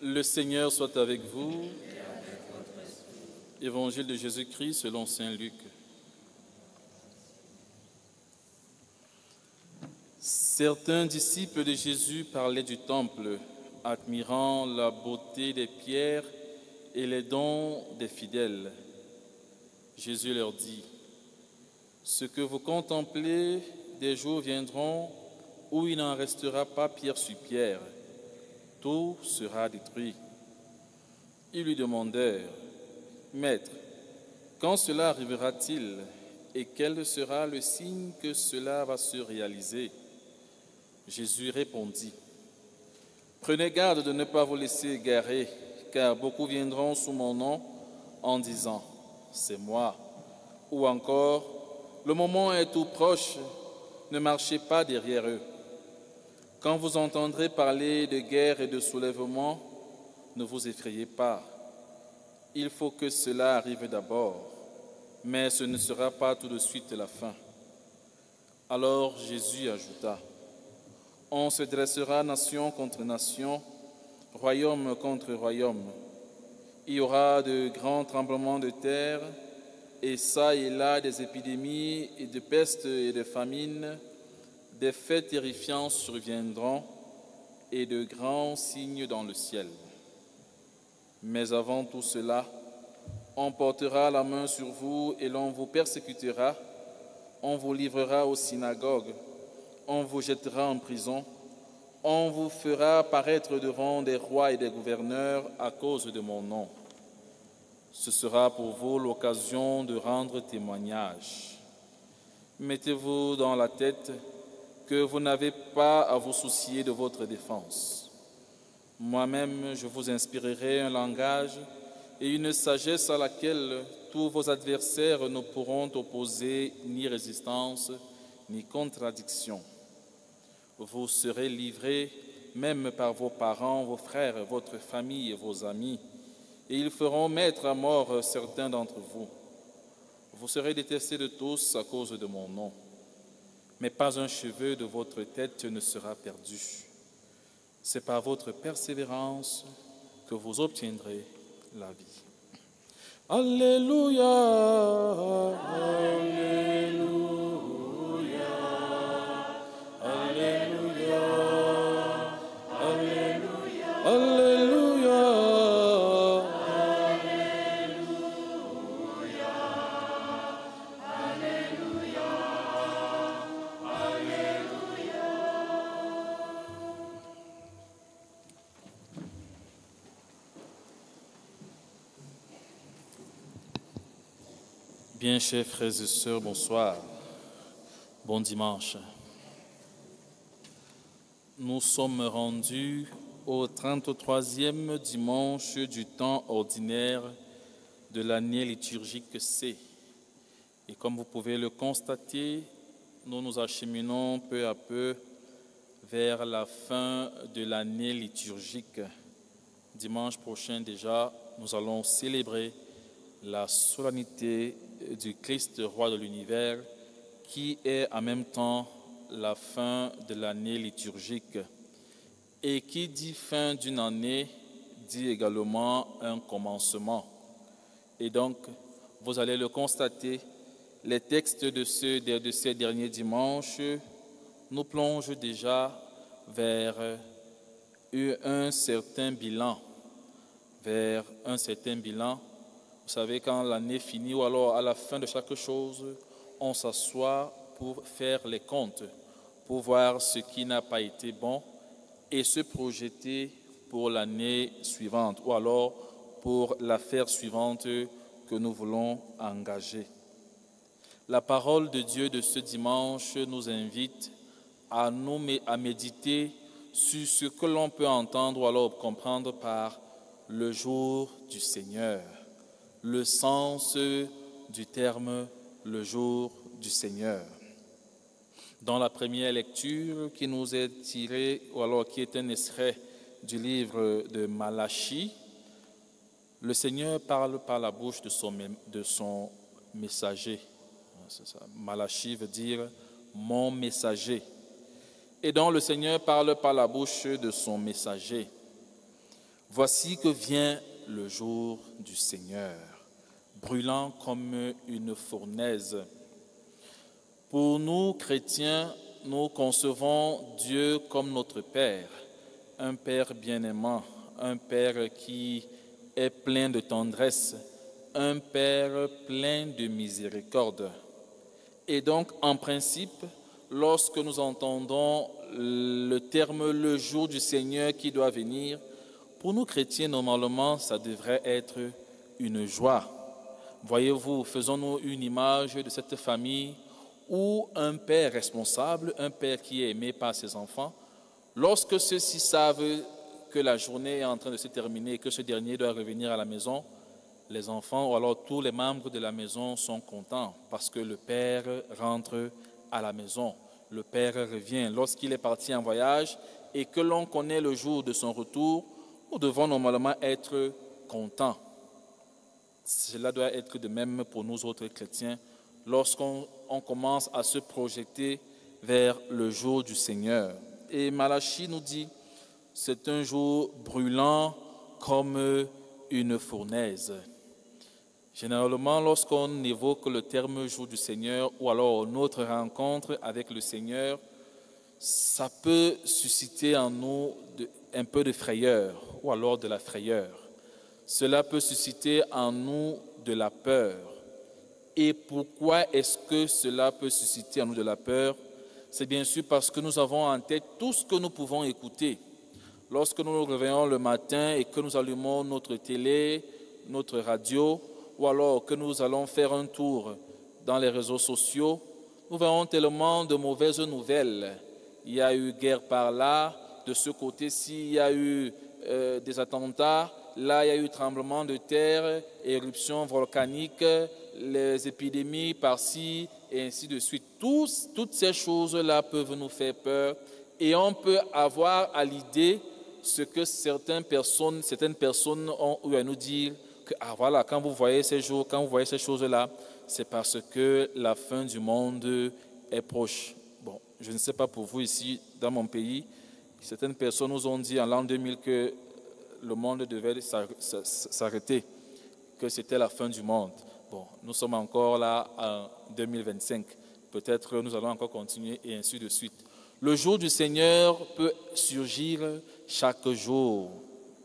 Le Seigneur soit avec vous. Évangile de Jésus-Christ selon saint Luc. Certains disciples de Jésus parlaient du temple, admirant la beauté des pierres et les dons des fidèles. Jésus leur dit: ce que vous contemplez, des jours viendront où il n'en restera pas pierre sur pierre. Tout sera détruit. Ils lui demandèrent: Maître, quand cela arrivera-t-il et quel sera le signe que cela va se réaliser? Jésus répondit: Prenez garde de ne pas vous laisser égarer, car beaucoup viendront sous mon nom en disant: c'est moi. Ou encore: le moment est tout proche, ne marchez pas derrière eux. Quand vous entendrez parler de guerre et de soulèvement, ne vous effrayez pas. Il faut que cela arrive d'abord, mais ce ne sera pas tout de suite la fin. Alors Jésus ajouta: on se dressera nation contre nation, royaume contre royaume. Il y aura de grands tremblements de terre, et ça et là des épidémies et de pestes et de famines. Des faits terrifiants surviendront et de grands signes dans le ciel. Mais avant tout cela, on portera la main sur vous et l'on vous persécutera, on vous livrera aux synagogues, on vous jettera en prison, on vous fera paraître devant des rois et des gouverneurs à cause de mon nom. Ce sera pour vous l'occasion de rendre témoignage. Mettez-vous dans la tête que vous n'avez pas à vous soucier de votre défense. Moi-même, je vous inspirerai un langage et une sagesse à laquelle tous vos adversaires ne pourront opposer ni résistance, ni contradiction. Vous serez livrés même par vos parents, vos frères, votre famille et vos amis, et ils feront mettre à mort certains d'entre vous. Vous serez détestés de tous à cause de mon nom. Mais pas un cheveu de votre tête ne sera perdu. C'est par votre persévérance que vous obtiendrez la vie. Alléluia, Alléluia, Alléluia, Alléluia, Alléluia. Bien, chers frères et sœurs, bonsoir. Bon dimanche. Nous sommes rendus au 33e dimanche du temps ordinaire de l'année liturgique C. Et comme vous pouvez le constater, nous nous acheminons peu à peu vers la fin de l'année liturgique. Dimanche prochain déjà, nous allons célébrer la solennité du Christ, roi de l'univers, qui est en même temps la fin de l'année liturgique. Et qui dit fin d'une année, dit également un commencement. Et donc, vous allez le constater, les textes de ces derniers dimanches nous plongent déjà vers un certain bilan. Vous savez, quand l'année finit ou alors à la fin de chaque chose, on s'assoit pour faire les comptes, pour voir ce qui n'a pas été bon et se projeter pour l'année suivante ou alors pour l'affaire suivante que nous voulons engager. La parole de Dieu de ce dimanche nous invite à méditer sur ce que l'on peut entendre ou alors comprendre par le jour du Seigneur. Le sens du terme « le jour du Seigneur ». Dans la première lecture qui nous est tirée, ou alors qui est un extrait du livre de Malachie, le Seigneur parle par la bouche de son messager. C'est ça. Malachie veut dire « mon messager ». Et donc le Seigneur parle par la bouche de son messager. Voici que vient le jour du Seigneur, brûlant comme une fournaise. Pour nous, chrétiens, nous concevons Dieu comme notre Père, un Père bien-aimant, un Père qui est plein de tendresse, un Père plein de miséricorde. Et donc, en principe, lorsque nous entendons le terme « le jour du Seigneur » qui doit venir, pour nous chrétiens, normalement, ça devrait être une joie. Voyez-vous, faisons-nous une image de cette famille où un père responsable, un père qui est aimé par ses enfants, lorsque ceux-ci savent que la journée est en train de se terminer et que ce dernier doit revenir à la maison, les enfants ou alors tous les membres de la maison sont contents parce que le père rentre à la maison. Le père revient. Lorsqu'il est parti en voyage et que l'on connaît le jour de son retour, nous devons normalement être contents. Cela doit être de même pour nous autres chrétiens lorsqu'on commence à se projeter vers le jour du Seigneur. Et Malachie nous dit, c'est un jour brûlant comme une fournaise. Généralement, lorsqu'on évoque le terme jour du Seigneur ou alors notre rencontre avec le Seigneur, ça peut susciter en nous un peu de frayeur ou alors de la frayeur. Cela peut susciter en nous de la peur. Et pourquoi est-ce que cela peut susciter en nous de la peur? C'est bien sûr parce que nous avons en tête tout ce que nous pouvons écouter. Lorsque nous nous réveillons le matin et que nous allumons notre télé, notre radio, ou alors que nous allons faire un tour dans les réseaux sociaux, nous verrons tellement de mauvaises nouvelles. Il y a eu guerre par là, de ce côté-ci, il y a eu des attentats, là il y a eu tremblement de terre, éruption volcanique, les épidémies par-ci, et ainsi de suite. Toutes ces choses-là peuvent nous faire peur et on peut avoir à l'idée ce que certaines personnes ont eu à nous dire que voilà, quand vous voyez ces jours, quand vous voyez ces choses-là, c'est parce que la fin du monde est proche. Bon, je ne sais pas pour vous ici, dans mon pays, certaines personnes nous ont dit en l'an 2000 que le monde devait s'arrêter, que c'était la fin du monde. Bon, nous sommes encore là en 2025. Peut-être nous allons encore continuer et ainsi de suite. Le jour du Seigneur peut surgir chaque jour.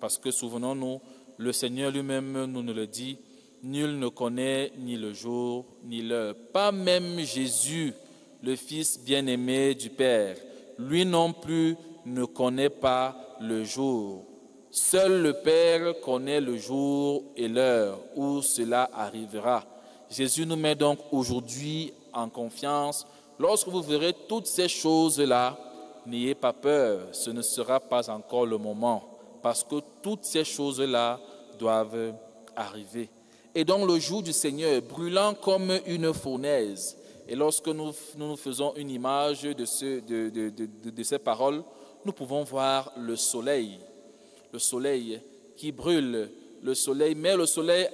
Parce que souvenons-nous, le Seigneur lui-même nous le dit, nul ne connaît ni le jour ni l'heure. Pas même Jésus, le Fils bien-aimé du Père. Lui non plus ne connaît pas le jour. Seul le Père connaît le jour et l'heure où cela arrivera. Jésus nous met donc aujourd'hui en confiance. Lorsque vous verrez toutes ces choses-là, n'ayez pas peur, ce ne sera pas encore le moment, parce que toutes ces choses-là doivent arriver. Et donc le jour du Seigneur, brûlant comme une fournaise, et lorsque nous faisons une image de ces paroles, nous pouvons voir le soleil qui brûle, le soleil, mais le soleil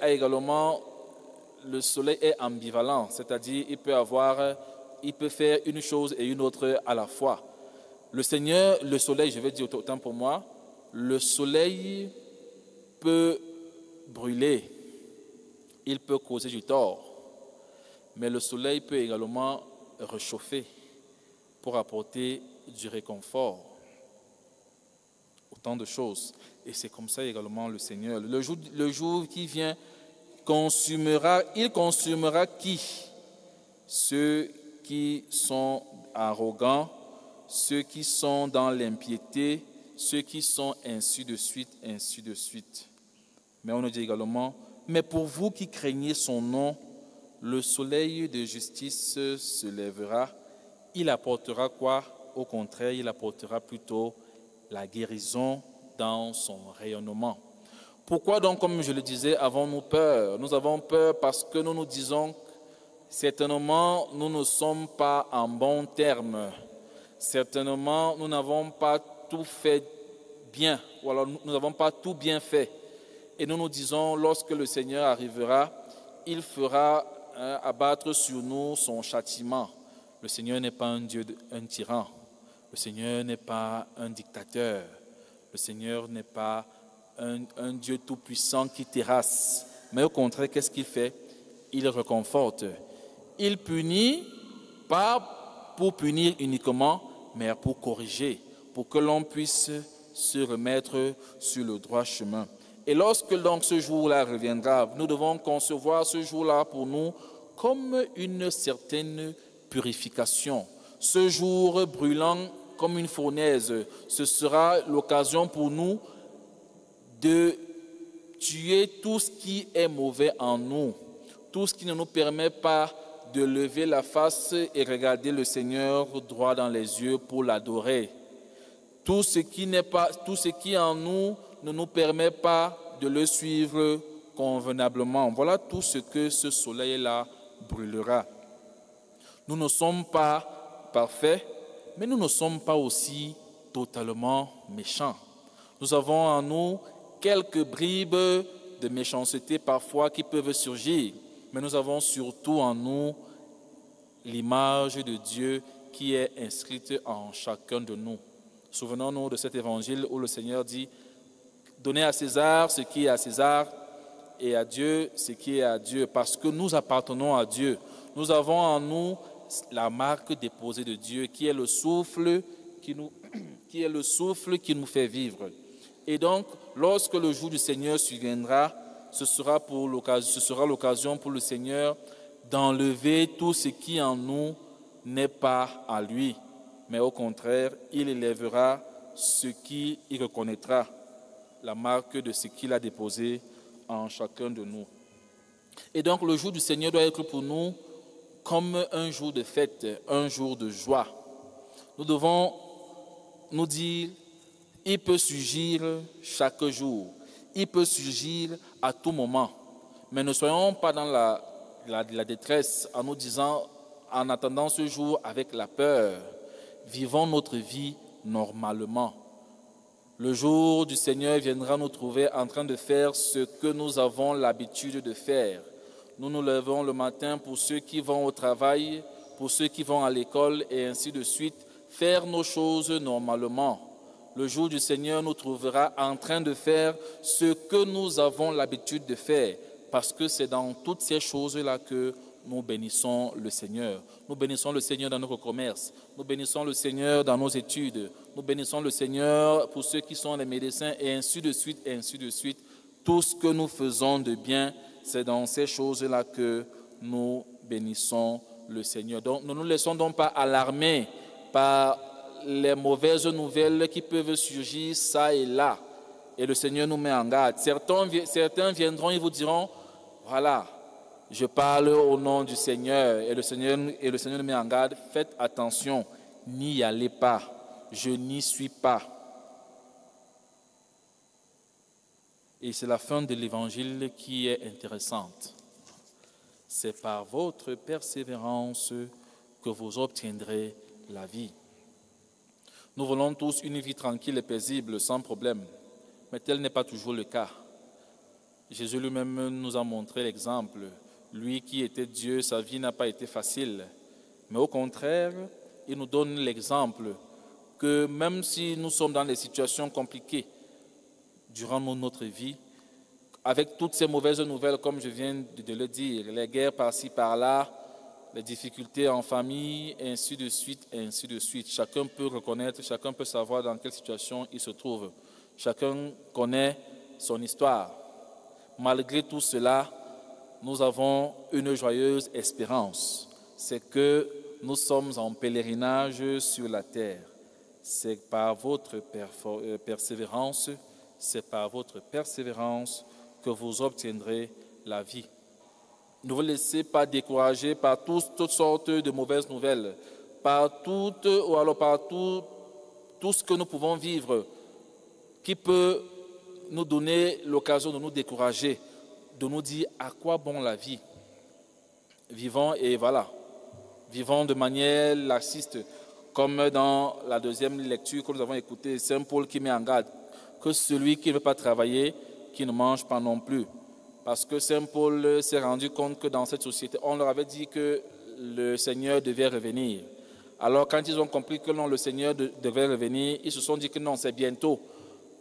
est ambivalent, c'est-à-dire il peut faire une chose et une autre à la fois. Le soleil, je vais dire autant pour moi, le soleil peut brûler, il peut causer du tort, mais le soleil peut également réchauffer pour apporter du réconfort. Autant de choses. Et c'est comme ça également le Seigneur. Le jour qui vient il consumera qui? Ceux qui sont arrogants, ceux qui sont dans l'impiété, ceux qui sont ainsi de suite, ainsi de suite. Mais on nous dit également, mais pour vous qui craignez son nom, le soleil de justice se lèvera. Il apportera quoi? Au contraire, il apportera plutôt la guérison dans son rayonnement. Pourquoi donc, comme je le disais, avons-nous peur? Nous avons peur parce que nous nous disons, certainement, nous ne sommes pas en bons termes. Certainement, nous n'avons pas tout fait bien, ou alors nous n'avons pas tout bien fait. Et nous nous disons, lorsque le Seigneur arrivera, il fera abattre sur nous son châtiment. Le Seigneur n'est pas un tyran. Le Seigneur n'est pas un dictateur. Le Seigneur n'est pas un Dieu tout-puissant qui terrasse. Mais au contraire, qu'est-ce qu'il fait? Il réconforte. Il punit, pas pour punir uniquement, mais pour corriger, pour que l'on puisse se remettre sur le droit chemin. Et lorsque donc ce jour-là reviendra, nous devons concevoir ce jour-là pour nous comme une certaine purification. Ce jour brûlant comme une fournaise, ce sera l'occasion pour nous de tuer tout ce qui est mauvais en nous, tout ce qui ne nous permet pas de lever la face et regarder le Seigneur droit dans les yeux pour l'adorer. Tout ce qui en nous ne nous permet pas de le suivre convenablement. Voilà tout ce que ce soleil-là brûlera. Nous ne sommes pas parfaits, mais nous ne sommes pas aussi totalement méchants. Nous avons en nous quelques bribes de méchanceté parfois qui peuvent surgir, mais nous avons surtout en nous l'image de Dieu qui est inscrite en chacun de nous. Souvenons-nous de cet évangile où le Seigneur dit « Donnez à César ce qui est à César et à Dieu ce qui est à Dieu » parce que nous appartenons à Dieu. Nous avons en nous la marque déposée de Dieu qui est le souffle qui nous fait vivre. Et donc, lorsque le jour du Seigneur surviendra, ce sera l'occasion pour le Seigneur d'enlever tout ce qui en nous n'est pas à lui. Mais au contraire, il élèvera ce qui il reconnaîtra, la marque de ce qu'il a déposé en chacun de nous. Et donc, le jour du Seigneur doit être pour nous comme un jour de fête, un jour de joie. Nous devons nous dire, il peut surgir chaque jour, il peut surgir à tout moment. Mais ne soyons pas dans la détresse en nous disant, en attendant ce jour avec la peur. Vivons notre vie normalement. Le jour du Seigneur viendra nous trouver en train de faire ce que nous avons l'habitude de faire. Nous nous levons le matin pour ceux qui vont au travail, pour ceux qui vont à l'école et ainsi de suite, faire nos choses normalement. Le jour du Seigneur nous trouvera en train de faire ce que nous avons l'habitude de faire, parce que c'est dans toutes ces choses-là que nous bénissons le Seigneur. Nous bénissons le Seigneur dans notre commerce. Nous bénissons le Seigneur dans nos études. Nous bénissons le Seigneur pour ceux qui sont les médecins et ainsi de suite, et ainsi de suite. Tout ce que nous faisons de bien, c'est dans ces choses-là que nous bénissons le Seigneur. Donc, ne nous laissons donc pas alarmer par les mauvaises nouvelles qui peuvent surgir ça et là. Et le Seigneur nous met en garde. Certains viendront et vous diront, voilà, je parle au nom du Seigneur et le Seigneur nous met en garde. Faites attention, n'y allez pas, je n'y suis pas. Et c'est la fin de l'évangile qui est intéressante. C'est par votre persévérance que vous obtiendrez la vie. Nous voulons tous une vie tranquille et paisible, sans problème, mais tel n'est pas toujours le cas. Jésus lui-même nous a montré l'exemple. Lui qui était Dieu, sa vie n'a pas été facile. Mais au contraire, il nous donne l'exemple que même si nous sommes dans des situations compliquées durant notre vie, avec toutes ces mauvaises nouvelles, comme je viens de le dire, les guerres par-ci, par-là, les difficultés en famille, ainsi de suite, ainsi de suite. Chacun peut reconnaître, chacun peut savoir dans quelle situation il se trouve. Chacun connaît son histoire. Malgré tout cela, nous avons une joyeuse espérance. C'est que nous sommes en pèlerinage sur la terre. C'est par votre persévérance, que vous obtiendrez la vie. Ne vous laissez pas décourager par toutes sortes de mauvaises nouvelles, par tout ce que nous pouvons vivre qui peut nous donner l'occasion de nous décourager, de nous dire à quoi bon la vie. Vivons et voilà, vivons de manière laxiste, comme dans la deuxième lecture que nous avons écoutée, Saint Paul qui met en garde que celui qui ne veut pas travailler, qui ne mange pas non plus. Parce que Saint Paul s'est rendu compte que dans cette société, on leur avait dit que le Seigneur devait revenir. Alors quand ils ont compris que non, le Seigneur devait revenir, ils se sont dit que non, c'est bientôt.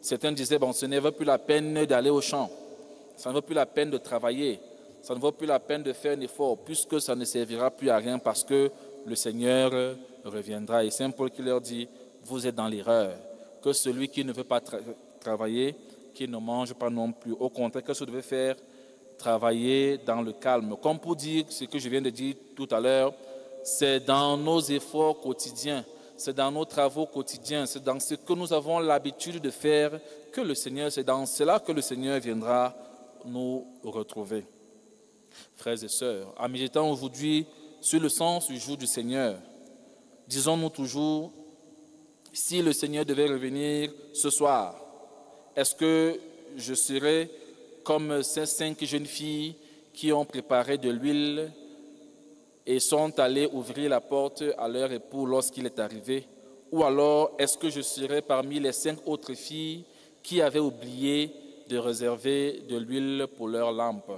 Certains disaient, bon, ce n'est plus la peine d'aller au champ, ça ne vaut plus la peine de travailler, ça ne vaut plus la peine de faire un effort, puisque ça ne servira plus à rien parce que le Seigneur reviendra. Et Saint Paul qui leur dit, vous êtes dans l'erreur, que celui qui ne veut pas travailler, qui ne mange pas non plus. Au contraire, qu'est-ce que vous devez faire? Travailler dans le calme. Comme pour dire ce que je viens de dire tout à l'heure, c'est dans nos efforts quotidiens, c'est dans nos travaux quotidiens, c'est dans ce que nous avons l'habitude de faire que le Seigneur, c'est dans cela que le Seigneur viendra nous retrouver. Frères et sœurs, en méditant aujourd'hui sur le sens du jour du Seigneur, disons-nous toujours, si le Seigneur devait revenir ce soir, est-ce que je serais comme ces 5 jeunes filles qui ont préparé de l'huile et sont allées ouvrir la porte à leur époux lorsqu'il est arrivé? Ou alors, est-ce que je serais parmi les 5 autres filles qui avaient oublié de réserver de l'huile pour leur lampe?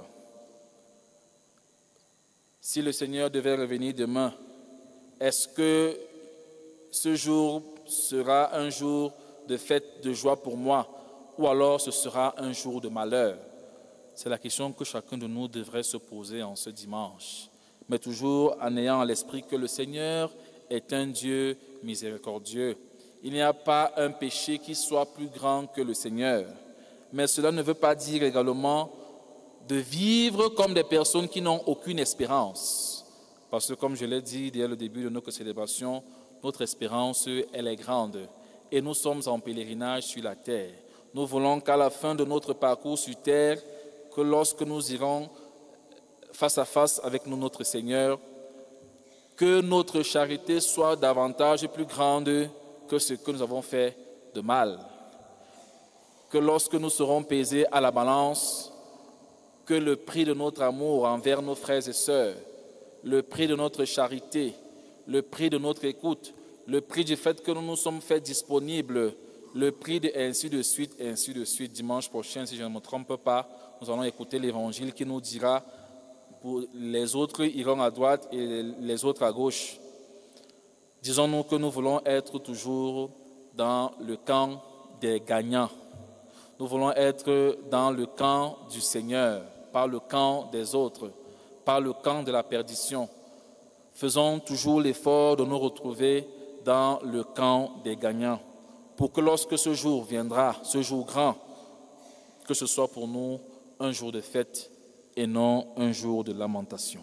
Si le Seigneur devait revenir demain, est-ce que ce jour sera un jour de fête, de joie pour moi, ou alors ce sera un jour de malheur? C'est la question que chacun de nous devrait se poser en ce dimanche, mais toujours en ayant à l'esprit que le Seigneur est un Dieu miséricordieux. Il n'y a pas un péché qui soit plus grand que le Seigneur, mais cela ne veut pas dire également de vivre comme des personnes qui n'ont aucune espérance. Parce que comme je l'ai dit dès le début de notre célébration, notre espérance, elle est grande. Et nous sommes en pèlerinage sur la terre. Nous voulons qu'à la fin de notre parcours sur terre, que lorsque nous irons face à face avec nous, notre Seigneur, que notre charité soit davantage plus grande que ce que nous avons fait de mal. Que lorsque nous serons pesés à la balance, que le prix de notre amour envers nos frères et sœurs, le prix de notre charité, le prix de notre écoute, le prix du fait que nous nous sommes faits disponibles, le prix de ainsi de suite, ainsi de suite. Dimanche prochain, si je ne me trompe pas, nous allons écouter l'évangile qui nous dira pour les autres iront à droite et les autres à gauche. Disons-nous que nous voulons être toujours dans le camp des gagnants. Nous voulons être dans le camp du Seigneur, pas le camp des autres, pas le camp de la perdition. Faisons toujours l'effort de nous retrouver dans le camp des gagnants, pour que lorsque ce jour viendra, ce jour grand, que ce soit pour nous un jour de fête et non un jour de lamentation.